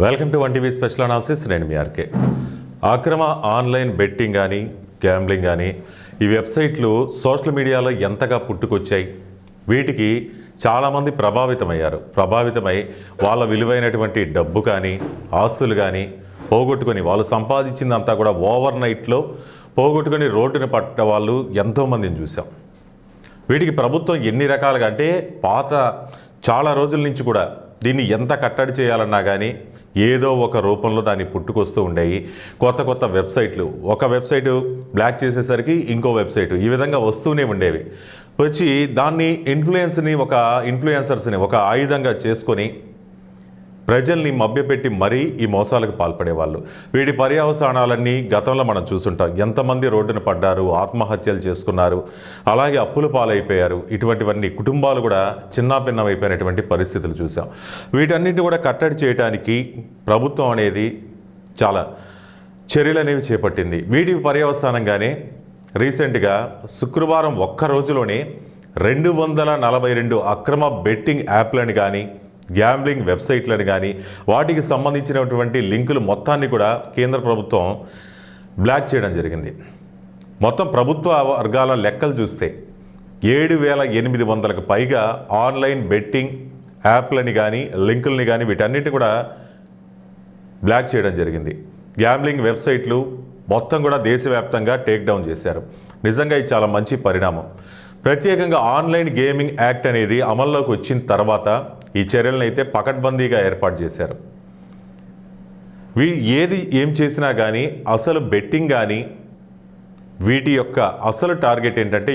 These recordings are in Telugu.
Welcome to 1TV special analysis. నేను మీ ఆర్కే. అక్రమ ఆన్లైన్ బెట్టింగ్ కానీ గ్యాంబ్లింగ్ కానీ ఈ వెబ్సైట్లు సోషల్ మీడియాలో ఎంతగా పుట్టుకొచ్చాయి. వీటికి చాలామంది ప్రభావితమై వాళ్ళ విలువైనటువంటి డబ్బు కానీ ఆస్తులు కానీ పోగొట్టుకొని వాళ్ళు సంపాదించిందంతా కూడా ఓవర్ నైట్లో పోగొట్టుకొని రోడ్డున పట్ట వాళ్ళు ఎంతోమందిని చూసాం. వీటికి ప్రభుత్వం ఎన్ని రకాలుగా అంటే చాలా రోజుల నుంచి కూడా దీన్ని ఎంత కట్టడి చేయాలన్నా కానీ ఏదో ఒక రూపంలో దాన్ని పుట్టుకొస్తూ ఉండేవి. కొత్త వెబ్సైట్లు, ఒక వెబ్సైటు బ్లాక్ చేసేసరికి ఇంకో వెబ్సైటు ఈ విధంగా వస్తూనే ఉండేవి. వచ్చి దాన్ని ఇన్ఫ్లుయెన్సర్స్ని ఒక ఆయుధంగా చేసుకొని ప్రజల్ని మభ్యపెట్టి మరీ ఈ మోసాలకు పాల్పడేవాళ్ళు. వీటి పర్యవసానాలన్నీ గతంలో మనం చూసుంటాం. ఎంతమంది రోడ్డున పడ్డారు, ఆత్మహత్యలు చేసుకున్నారు, అలాగే అప్పుల పాలైపోయారు. ఇటువంటివన్నీ కుటుంబాలు కూడా చిన్నాభిన్నమైపోయినటువంటి పరిస్థితులు చూసాం. వీటన్నిటిని కూడా కట్టడి చేయడానికి ప్రభుత్వం అనేది చాలా చర్యలు అనేవి చేపట్టింది. వీటి పర్యవసానంగానే రీసెంట్గా శుక్రవారం ఒక్క రోజులోనే 242 అక్రమ బెట్టింగ్ యాప్లను కానీ గ్యాంబ్లింగ్ వెబ్సైట్లను కానీ వాటికి సంబంధించినటువంటి లింకులు మొత్తాన్ని కూడా కేంద్ర ప్రభుత్వం బ్లాక్ చేయడం జరిగింది. మొత్తం ప్రభుత్వ వర్గాల లెక్కలు చూస్తే 7,800కు పైగా ఆన్లైన్ బెట్టింగ్ యాప్లని కానీ లింకుల్ని కానీ వీటన్నిటిని కూడా బ్లాక్ చేయడం జరిగింది. గ్యాంబ్లింగ్ వెబ్సైట్లు మొత్తం కూడా దేశవ్యాప్తంగా టేక్ డౌన్ చేశారు. నిజంగా ఇది చాలా మంచి పరిణామం. ప్రత్యేకంగా ఆన్లైన్ గేమింగ్ యాక్ట్ అనేది అమల్లోకి వచ్చిన తర్వాత ఈ చర్యలను అయితే పకడ్బందీగా ఏర్పాటు చేశారు. ఏం చేసినా కానీ అసలు బెట్టింగ్ కానీ వీటి యొక్క అసలు టార్గెట్ ఏంటంటే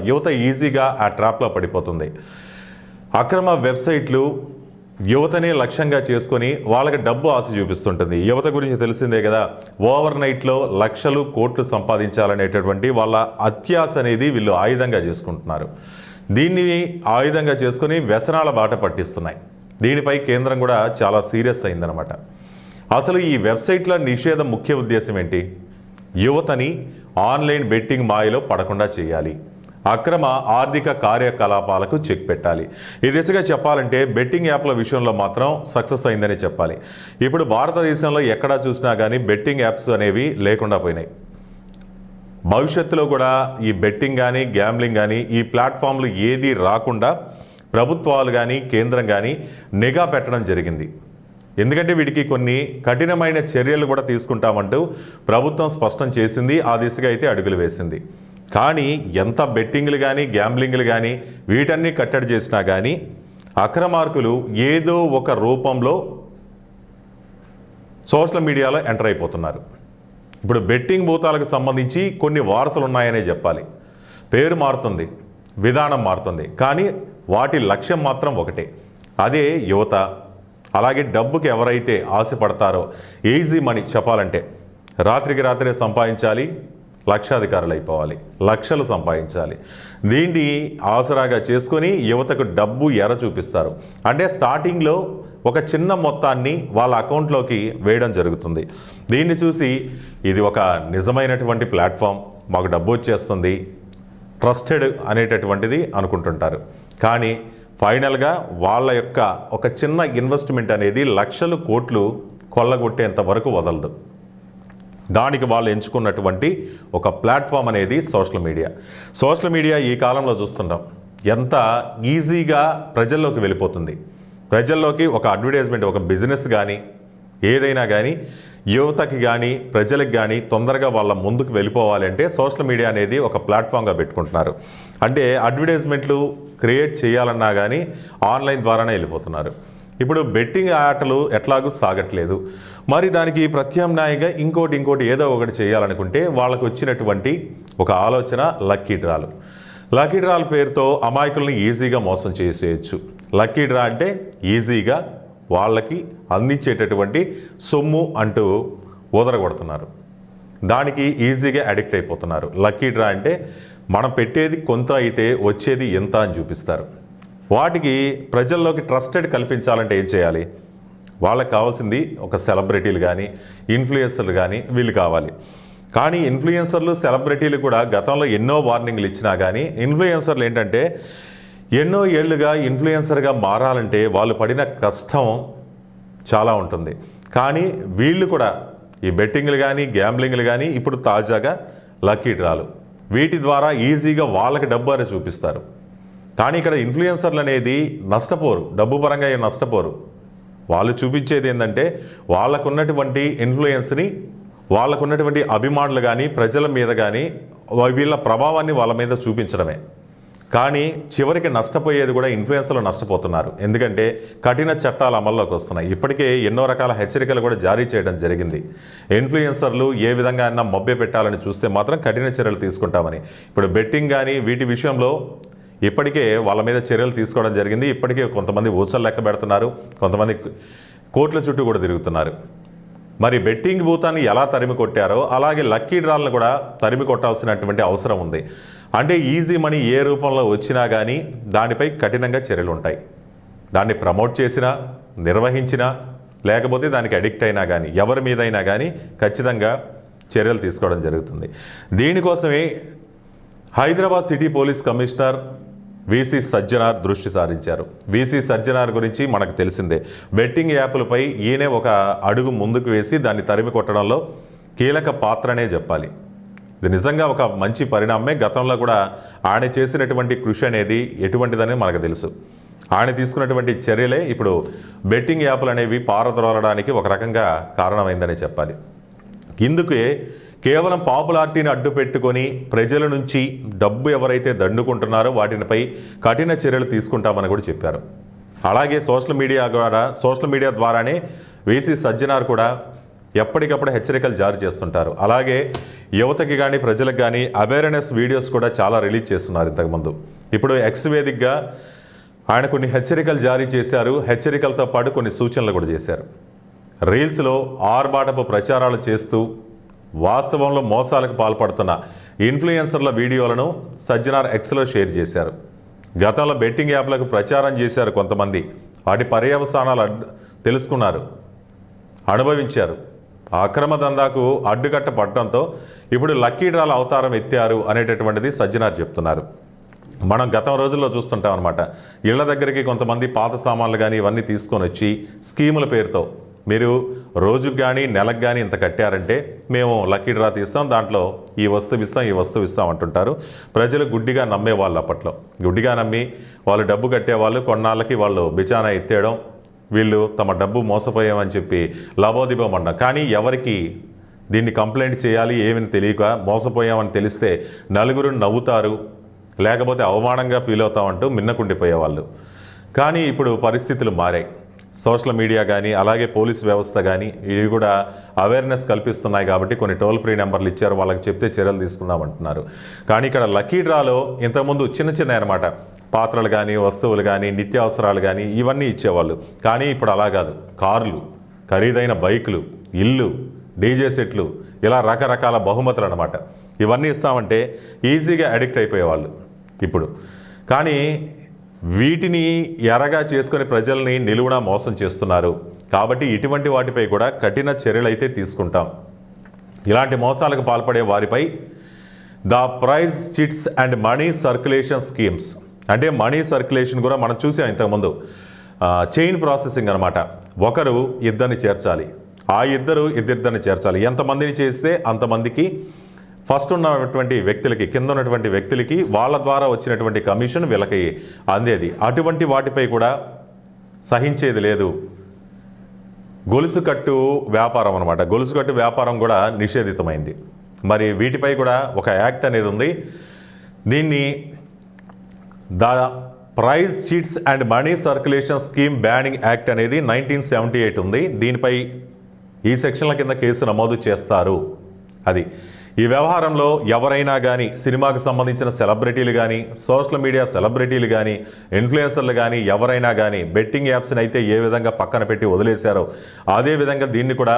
యువత ఈజీగా ఆ ట్రాప్లో పడిపోతుంది. అక్రమ వెబ్సైట్లు యువతనే లక్ష్యంగా చేసుకొని వాళ్ళకి డబ్బు ఆశ చూపిస్తుంటుంది. యువత గురించి తెలిసిందే కదా, ఓవర్ నైట్లో లక్షలు కోట్లు సంపాదించాలనేటటువంటి వాళ్ళ అత్యాశ అనేది వీళ్ళు ఆయుధంగా చేసుకుంటున్నారు. దీన్ని ఆయుధంగా చేసుకొని వ్యసనాల బాట పట్టిస్తున్నాయి. దీనిపై కేంద్రం కూడా చాలా సీరియస్ అయిందనమాట. అసలు ఈ వెబ్సైట్ల నిషేధం ముఖ్య ఉద్దేశం ఏంటి? యువతని ఆన్లైన్ బెట్టింగ్ మాయలో పడకుండా చేయాలి, అక్రమ ఆర్థిక కార్యకలాపాలకు చెక్ పెట్టాలి. ఈ దిశగా చెప్పాలంటే బెట్టింగ్ యాప్ల విషయంలో మాత్రం సక్సెస్ అయిందని చెప్పాలి. ఇప్పుడు భారతదేశంలో ఎక్కడా చూసినా కానీ బెట్టింగ్ యాప్స్ అనేవి లేకుండా పోయినాయి. భవిష్యత్తులో కూడా ఈ బెట్టింగ్ కానీ గ్యాంబ్లింగ్ కానీ ఈ ప్లాట్ఫామ్లు ఏది రాకుండా ప్రభుత్వాలు కానీ కేంద్రం కానీ నిఘా పెట్టడం జరిగింది. ఎందుకంటే వీటికి కొన్ని కఠినమైన చర్యలు కూడా తీసుకుంటామంటూ ప్రభుత్వం స్పష్టం చేసింది. ఆ దిశగా అయితే అడుగులు వేసింది. కానీ ఎంత బెట్టింగ్లు కానీ గ్యాంబ్లింగ్లు కానీ వీటన్ని కట్టడి చేసినా కానీ అక్రమార్కులు ఏదో ఒక రూపంలో సోషల్ మీడియాలో ఎంటర్ అయిపోతున్నారు. ఇప్పుడు బెట్టింగ్ భూతాలకు సంబంధించి కొన్ని వారసులు ఉన్నాయనే చెప్పాలి. పేరు మారుతుంది, విధానం మారుతుంది, కానీ వాటి లక్ష్యం మాత్రం ఒకటే. అదే యువత. అలాగే డబ్బుకి ఎవరైతే ఆశపడతారో ఈజీ మనీ చెప్పాలంటే రాత్రికి రాత్రే సంపాదించాలి, లక్షాధికారులు అయిపోవాలి, లక్షలు సంపాదించాలి. దీన్ని ఆసరాగా చేసుకొని యువతకు డబ్బు ఎర చూపిస్తారు. అంటే స్టార్టింగ్లో ఒక చిన్న మొత్తాన్ని వాళ్ళ అకౌంట్లోకి వేయడం జరుగుతుంది. దీన్ని చూసి ఇది ఒక నిజమైనటువంటి ప్లాట్ఫామ్, మాకు డబ్బు వచ్చేస్తుంది, ట్రస్టెడ్ అనేటటువంటిది అనుకుంటుంటారు. కానీ ఫైనల్గా వాళ్ళ యొక్క ఒక చిన్న ఇన్వెస్ట్మెంట్ అనేది లక్షలు కోట్లు కొల్లగొట్టేంత వరకు వదలదు. దానికి వాళ్ళు ఎంచుకున్నటువంటి ఒక ప్లాట్ఫామ్ అనేది సోషల్ మీడియా ఈ కాలంలో చూస్తున్నాం ఎంత ఈజీగా ప్రజల్లోకి వెళ్ళిపోతుంది. ప్రజల్లోకి ఒక అడ్వర్టైజ్మెంట్, ఒక బిజినెస్ కానీ ఏదైనా కానీ యువతకి కానీ ప్రజలకు కానీ తొందరగా వాళ్ళ ముందుకు వెళ్ళిపోవాలి అంటే సోషల్ మీడియా అనేది ఒక ప్లాట్ఫామ్గా పెట్టుకుంటున్నారు. అంటే అడ్వర్టైజ్మెంట్లు క్రియేట్ చేయాలన్నా కానీ ఆన్లైన్ ద్వారానే వెళ్ళిపోతున్నారు. ఇప్పుడు బెట్టింగ్ ఆటలు ఎట్లాగూ సాగట్లేదు. మరి దానికి ప్రత్యామ్నాయంగా ఇంకోటి ఏదో ఒకటి చేయాలనుకుంటే వాళ్ళకు వచ్చినటువంటి ఒక ఆలోచన లక్కీ డ్రాల పేరుతో అమాయకుల్ని ఈజీగా మోసం చేసేయచ్చు. లక్కీ డ్రా అంటే ఈజీగా వాళ్ళకి అందించేటటువంటి సొమ్ము అంటూ ఊదరగొడుతున్నారు. దానికి ఈజీగా అడిక్ట్ అయిపోతున్నారు. లక్కీ డ్రా అంటే మనం పెట్టేది కొంత అయితే వచ్చేది ఎంత అని చూపిస్తారు. వాటికి ప్రజల్లోకి ట్రస్టెడ్ కల్పించాలంటే ఏం చేయాలి? వాళ్ళకి కావాల్సింది ఒక సెలబ్రిటీలు కానీ ఇన్ఫ్లుయెన్సర్లు కానీ వీళ్ళు కావాలి. కానీ ఇన్ఫ్లుయెన్సర్లు సెలబ్రిటీలు కూడా గతంలో ఎన్నో వార్నింగ్లు ఇచ్చినా కానీ ఇన్ఫ్లుయెన్సర్లు ఏంటంటే ఎన్నో ఏళ్లుగా ఇన్ఫ్లుయెన్సర్గా మారాలంటే వాళ్ళు పడిన కష్టం చాలా ఉంటుంది. కానీ వీళ్ళు కూడా ఈ బెట్టింగ్లు కానీ గ్యాంబ్లింగ్లు కానీ ఇప్పుడు తాజాగా లక్కీ డ్రాలు వీటి ద్వారా ఈజీగా వాళ్ళకి డబ్బు అనేది చూపిస్తారు. కానీ ఇక్కడ ఇన్ఫ్లుయెన్సర్లు అనేది నష్టపోరు, డబ్బు పరంగా ఏం నష్టపోరు. వాళ్ళు చూపించేది ఏంటంటే వాళ్ళకున్నటువంటి ఇన్ఫ్లుయెన్స్ని, వాళ్ళకున్నటువంటి అభిమానులు కానీ ప్రజల మీద కానీ వీళ్ళ ప్రభావాన్ని వాళ్ళ మీద చూపించడమే. కానీ చివరికి నష్టపోయేది కూడా ఇన్ఫ్లుయెన్సర్లు నష్టపోతున్నారు. ఎందుకంటే కఠిన చట్టాలు అమల్లోకి వస్తున్నాయి. ఇప్పటికే ఎన్నో రకాల హెచ్చరికలు కూడా జారీ చేయడం జరిగింది. ఇన్ఫ్లుయెన్సర్లు ఏ విధంగా అయినా మభ్య పెట్టాలని చూస్తే మాత్రం కఠిన చర్యలు తీసుకుంటామని. ఇప్పుడు బెట్టింగ్ కానీ వీటి విషయంలో ఇప్పటికే వాళ్ళ మీద చర్యలు తీసుకోవడం జరిగింది. ఇప్పటికే కొంతమంది ఊచలు లెక్క పెడుతున్నారు, కొంతమంది కోర్టుల చుట్టూ కూడా తిరుగుతున్నారు. మరి బెట్టింగ్ భూతాన్ని ఎలా తరిమి కొట్టారో అలాగే లక్కీ డ్రాలను కూడా తరిమి కొట్టాల్సినటువంటి అవసరం ఉంది. అంటే ఈజీ మనీ ఏ రూపంలో వచ్చినా కానీ దానిపై కఠినంగా చర్యలు ఉంటాయి. దాన్ని ప్రమోట్ చేసినా, నిర్వహించినా, లేకపోతే దానికి అడిక్ట్ అయినా కానీ ఎవరి మీదైనా కానీ ఖచ్చితంగా చర్యలు తీసుకోవడం జరుగుతుంది. దీనికోసమే Hyderabad city police commissioner VC Sajjanar దృష్టి సారించారు. వీసీ సజ్జనార్ గురించి మనకు తెలిసిందే. బెట్టింగ్ యాప్లపై ఈయనే ఒక అడుగు ముందుకు వేసి దాన్ని తరిమి కొట్టడంలో కీలక పాత్రనే చెప్పాలి. ఇది నిజంగా ఒక మంచి పరిణామమే. గతంలో కూడా ఆయన చేసినటువంటి కృషి అనేది ఎటువంటిదని మనకు తెలుసు. ఆయన తీసుకున్నటువంటి చర్యలే ఇప్పుడు బెట్టింగ్ యాప్లు అనేవి పారద్రోలడానికి ఒక రకంగా కారణమైందని చెప్పాలి. ఇందుకే కేవలం పాపులారిటీని అడ్డు పెట్టుకొని ప్రజల నుంచి డబ్బు ఎవరైతే దండుకుంటున్నారో వాటిపై కఠిన చర్యలు తీసుకుంటామని కూడా చెప్పారు. అలాగే సోషల్ మీడియా ద్వారానే వీసీ సజ్జనార్ కూడా ఎప్పటికప్పుడు హెచ్చరికలు జారీ చేస్తుంటారు. అలాగే యువతకి కానీ ప్రజలకు కానీ అవేర్నెస్ వీడియోస్ కూడా చాలా రిలీజ్ చేస్తున్నారు ఇంతకుముందు. ఇప్పుడు ఎక్స్ వేదికగా ఆయన కొన్ని హెచ్చరికలు జారీ చేశారు. హెచ్చరికలతో పాటు కొన్ని సూచనలు కూడా చేశారు. రీల్స్లో ఆర్భాటపు ప్రచారాలు చేస్తూ వాస్తవంలో మోసాలకు పాల్పడుతున్న ఇన్ఫ్లుయెన్సర్ల వీడియోలను సజ్జనార్ ఎక్స్లో షేర్ చేశారు. గతంలో బెట్టింగ్ యాప్లకు ప్రచారం చేశారు కొంతమంది. వాటి పర్యవసానాలు తెలుసుకున్నారు, అనుభవించారు. అక్రమ దందాకు అడ్డుకట్ట పడటంతో ఇప్పుడు లక్కీ డ్రాల అవతారం ఎత్తారు అనేటటువంటిది సజ్జనార్ చెప్తున్నారు. మనం గతం రోజుల్లో చూస్తుంటాం అనమాట. ఇళ్ల దగ్గరికి కొంతమంది పాత సామాన్లు కానీ ఇవన్నీ తీసుకొని వచ్చి స్కీముల పేరుతో మీరు రోజుకు కానీ నెలకు కానీ ఇంత కట్టారంటే మేము లక్కీ డ్రా తీస్తాం, దాంట్లో ఈ వస్తువు ఇస్తాం అంటుంటారు. ప్రజలు గుడ్డిగా నమ్మేవాళ్ళు. అప్పట్లో గుడ్డిగా నమ్మి వాళ్ళు డబ్బు కట్టేవాళ్ళు. కొన్నాళ్ళకి వాళ్ళు బిచానా ఎత్తేయడం, వీళ్ళు తమ డబ్బు మోసపోయామని చెప్పి లబోదిబోమన్నాం. కానీ ఎవరికి దీన్ని కంప్లైంట్ చేయాలి ఏమని తెలియక మోసపోయామని తెలిస్తే నలుగురు నవ్వుతారు, లేకపోతే అవమానంగా ఫీల్ అవుతామంటూ మిన్నకుండిపోయేవాళ్ళు. కానీ ఇప్పుడు పరిస్థితులు మారాయి. సోషల్ మీడియా కానీ అలాగే పోలీస్ వ్యవస్థ కానీ ఇవి కూడా అవేర్నెస్ కల్పిస్తున్నాయి కాబట్టి కొన్ని టోల్ ఫ్రీ నెంబర్లు ఇచ్చారు, వాళ్ళకి చెప్తే చర్యలు తీసుకుందామంటున్నారు. కానీ ఇక్కడ లక్కీ డ్రాలో ఇంతకుముందు చిన్న అనమాట పాత్రలు కానీ వస్తువులు కానీ నిత్యావసరాలు కానీ ఇవన్నీ ఇచ్చేవాళ్ళు. కానీ ఇప్పుడు అలా కాదు. కార్లు, ఖరీదైన బైకులు, ఇల్లు, డీజే సెట్లు, ఇలా రకరకాల బహుమతులు అనమాట. ఇవన్నీ ఇస్తామంటే ఈజీగా అడిక్ట్ అయిపోయేవాళ్ళు ఇప్పుడు. కానీ వీటిని ఎరగా చేసుకొని ప్రజల్ని నిలువునా మోసం చేస్తున్నారు. కాబట్టి ఇటువంటి వాటిపై కూడా కఠిన చర్యలు అయితే తీసుకుంటాం. ఇలాంటి మోసాలకు పాల్పడే వారిపై the prize chits and money circulation schemes, అంటే మనీ సర్క్యులేషన్ కూడా మనం చూసాం ఇంతకుముందు. చైన్ ప్రాసెసింగ్ అనమాట. ఒకరు ఇద్దరిని చేర్చాలి, ఆ ఇద్దరిని చేర్చాలి. ఎంతమందిని చేస్తే అంతమందికి ఫస్ట్ ఉన్నటువంటి వ్యక్తులకి, కింద ఉన్నటువంటి వ్యక్తులకి వాళ్ళ ద్వారా వచ్చినటువంటి కమిషన్ వీళ్ళకి అందేది. అటువంటి వాటిపై కూడా సహించేది లేదు. గొలుసు కట్టు వ్యాపారం అనమాట. గొలుసు కట్టు వ్యాపారం కూడా నిషేధితమైంది. మరి వీటిపై కూడా ఒక యాక్ట్ అనేది ఉంది. దీన్ని the prize chits and money circulation scheme banning act అనేది 1978 ఉంది. దీనిపై ఈ సెక్షన్ల కింద కేసు నమోదు చేస్తారు. అది ఈ వ్యవహారంలో ఎవరైనా కానీ, సినిమాకు సంబంధించిన సెలబ్రిటీలు కానీ, సోషల్ మీడియా సెలబ్రిటీలు కానీ, ఇన్ఫ్లుయెన్సర్లు కానీ ఎవరైనా కానీ బెట్టింగ్ యాప్స్ని అయితే ఏ విధంగా పక్కన పెట్టి వదిలేశారో అదేవిధంగా దీన్ని కూడా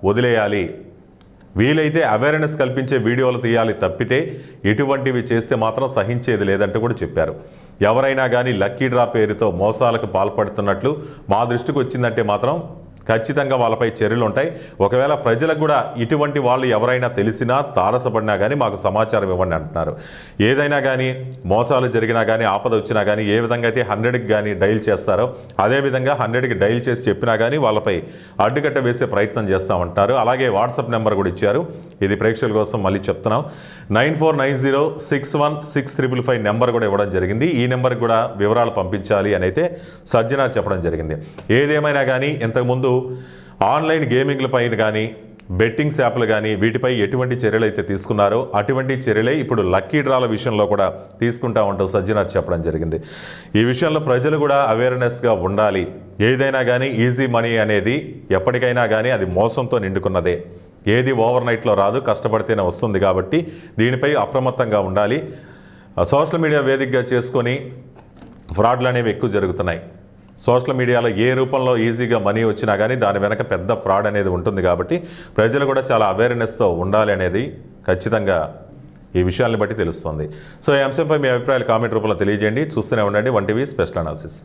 వదిలేయాలి. వీలైతే అవేర్నెస్ కల్పించే వీడియోలు తీయాలి తప్పితే ఇటువంటివి చేస్తే మాత్రం సహించేది లేదంటూ కూడా చెప్పారు. ఎవరైనా కానీ లక్కీ డ్రా పేరుతో మోసాలకు పాల్పడుతున్నట్లు మా దృష్టికి వచ్చిందంటే మాత్రం ఖచ్చితంగా వాళ్ళపై చర్యలు ఉంటాయి. ఒకవేళ ప్రజలకు కూడా ఇటువంటి వాళ్ళు ఎవరైనా తెలిసినా తారసపడినా కానీ మాకు సమాచారం ఇవ్వండి అంటున్నారు. ఏదైనా కానీ మోసాలు జరిగినా కానీ ఆపద వచ్చినా కానీ ఏ విధంగా అయితే 100కి కానీ డైల్ చేస్తారో అదేవిధంగా 100కి డైల్ చేసి చెప్పినా కానీ వాళ్ళపై అడ్డుకట్ట వేసే ప్రయత్నం చేస్తామంటున్నారు. అలాగే వాట్సాప్ నెంబర్ కూడా ఇచ్చారు. ఇది ప్రేక్షకుల కోసం మళ్ళీ చెప్తున్నాం. 9490616555 నెంబర్ కూడా ఇవ్వడం జరిగింది. ఈ నెంబర్కి కూడా వివరాలు పంపించాలి అని అయితే సజ్జనార్ చెప్పడం జరిగింది. ఏదేమైనా కానీ ఇంతకుముందు ఆన్లైన్ గేమింగ్లపైన కానీ బెట్టింగ్స్ యాప్లు కానీ వీటిపై ఎటువంటి చర్యలు అయితే తీసుకున్నారో అటువంటి చర్యలే ఇప్పుడు లక్కీ డ్రాల విషయంలో కూడా తీసుకుంటా ఉంటాం సజ్జనార్ చెప్పడం జరిగింది. ఈ విషయంలో ప్రజలు కూడా అవేర్నెస్గా ఉండాలి. ఏదైనా కానీ ఈజీ మనీ అనేది ఎప్పటికైనా కానీ అది మోసంతో నిండుకున్నదే. ఏది ఓవర్ నైట్లో రాదు, కష్టపడితేనే వస్తుంది. కాబట్టి దీనిపై అప్రమత్తంగా ఉండాలి. సోషల్ మీడియా వేదికగా చేసుకొని ఫ్రాడ్లు అనేవి ఎక్కువ జరుగుతున్నాయి. సోషల్ మీడియాలో ఏ రూపంలో ఈజీగా మనీ వచ్చినా కానీ దాని వెనక పెద్ద ఫ్రాడ్ అనేది ఉంటుంది. కాబట్టి ప్రజలు కూడా చాలా అవేర్నెస్తో ఉండాలి అనేది ఖచ్చితంగా ఈ విషయాన్ని బట్టి తెలుస్తుంది. సో ఈ అంశంపై మీ అభిప్రాయాలు కామెంట్ రూపంలో తెలియజేయండి. చూస్తూనే ఉండండి 1TV స్పెషల్ అనాలిసిస్.